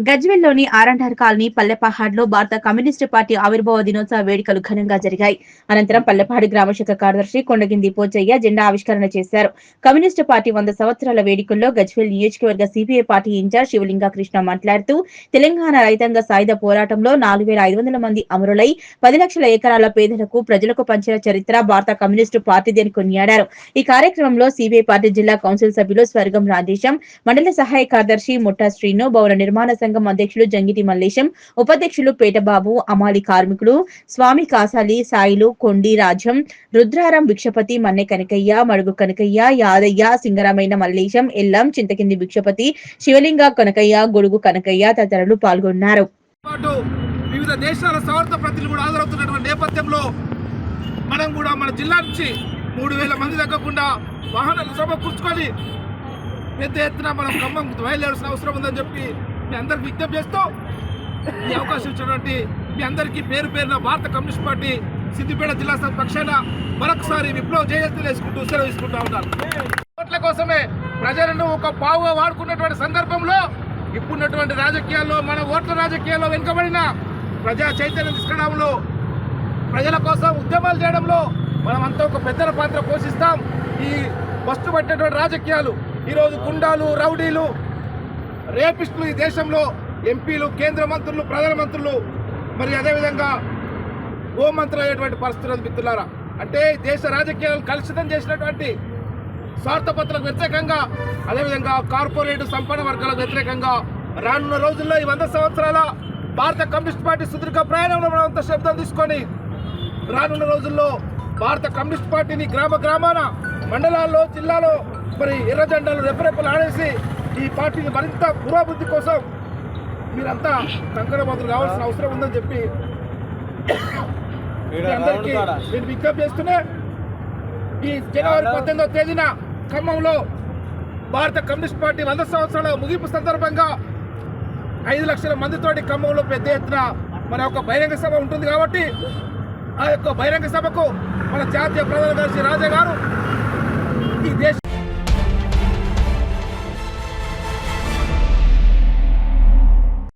గజ్వేల్లోని R and R colony పల్లెపహాడ్లో భారత communist party ఆవిర్భావ దినోత్సవ వేడుకలు ఘనంగా జరిగాయి. అనంతరం పల్లెపహాడ్ గ్రామశాఖ కార్యదర్శి కొండగింది పోచయ్య జెండా ఆవిష్కరణ చేశారు. కమ్యూనిస్టు పార్టీ 100 సంవత్సరాల వేడుకల్లో గజ్వేల్ నియోజకవర్గ సిపిఐ పార్టీ ఇన్ఛార్జ్ శివలింగకృష్ణ మాట్లాడుతూ, తెలంగాణ రైతాంగ సాయుధ పోరాటంలో 4500 మంది అమరులై 10 లక్షల ఎకరాల పేదలకు ప్రజలకు పంచిన చరిత్ర భారత కమ్యూనిస్టు పార్టీది అని కొనియాడారు. ఈ కార్యక్రమంలో సిపిఐ పార్టీ జిల్లా కౌన్సిల్ సభ్యులు స్వర్గం రాజేశం, మండల సహాయ కార్యదర్శి ముఠా శ్రీను, భవన నిర్మాణ సంఘం అధ్యక్షులు జంగిటి మల్లేశం, ఉపాధ్యక్షులు పేటబాబు, అమాలి కార్మికులు స్వామి కాసాలి, సాయిలు, కొండి రాజ్యం, రుద్రారం భిక్షపతి, మన్నె కనకయ్య, మడుగు కనకయ్య, యాదయ్య, సింగరామైన మల్లేశం, ఎల్లం, చింతకింది భిక్షపతి, శివలింగ కనకయ్య, గొడుగు కనకయ్య తదితరులు పాల్గొన్నారు. వివిధ దేశాల స్వార్థ ప్రతినిధులు కూడా హాజరవుతున్నటువంటి నేపథ్యంలో మనం కూడా మన జిల్లా నుంచి 3000 మంది తగ్గకుండా వాహనాలు సమకూర్చుకొని పెద్ద ఎత్తున మనం ఖమ్మం బయలుదేరాల్సిన అవసరం ఉందని చెప్పి మీ అందరికి విజ్ఞప్తి చేస్తూ ఈ అవకాశం ఇచ్చినటువంటి మీ అందరికీ పేరు పేరున భారత కమ్యూనిస్ట్ పార్టీ సిద్దిపేట జిల్లా పక్షాన మరొకసారి విప్లవ జయత్తులు వేసుకుంటూ సెలవు తీసుకుంటూ ఉంటారు. ఓట్ల కోసమే ప్రజలను ఒక పావుగా వాడుకున్నటువంటి సందర్భంలో ఇప్పుడున్నటువంటి రాజకీయాల్లో మన ఓట్ల రాజకీయాల్లో వెనుకబడిన ప్రజా చైతన్యం తీసుకురావడంలో ప్రజల కోసం ఉద్యమాలు చేయడంలో మనమంతా ఒక పెద్దల పాత్ర పోషిస్తాం. ఈ వస్తు పట్టేటువంటి రాజకీయాలు ఈరోజు గుండాలు, రౌడీలు, రేపిస్టులు ఈ దేశంలో ఎంపీలు, కేంద్ర మంత్రులు, ప్రధానమంత్రులు, మరి అదేవిధంగా హోంమంత్రులు అయ్యేటువంటి పరిస్థితులు మిత్రులారా. అంటే దేశ రాజకీయాలను కలుషితం చేసినటువంటి స్వార్థపత్రులకు వ్యతిరేకంగా, అదేవిధంగా కార్పొరేట్ సంపన్న వర్గాలకు వ్యతిరేకంగా రానున్న రోజుల్లో ఈ 100 సంవత్సరాల భారత కమ్యూనిస్ట్ పార్టీ సుదీర్ఘ ప్రయాణంలో మనం అంత శబ్దం తీసుకొని రానున్న రోజుల్లో భారత కమ్యూనిస్ట్ పార్టీని గ్రామ గ్రామాన, మండలాల్లో, జిల్లాలో మరి ఎర్ర జెండాలు రెప్పరెప్పలు ఆడేసి ఈ పార్టీని మరింత పురోభివృద్ధి కోసం మీరంతా కంకణబద్దులు కావాల్సిన అవసరం ఉందని చెప్పి అందరికీ నేను విజ్ఞప్తి చేస్తూనే ఈ జనవరి 18వ తేదీన ఖమ్మంలో భారత కమ్యూనిస్ట్ పార్టీ 100 సంవత్సరాల ముగింపు సందర్భంగా 5 లక్షల మందితోటి ఖమ్మంలో పెద్ద ఎత్తున మన యొక్క బహిరంగ సభ ఉంటుంది. కాబట్టి ఆ యొక్క బహిరంగ సభకు మన జాతీయ ప్రధాన కార్యదర్శి రాజా గారు, ఈ దేశ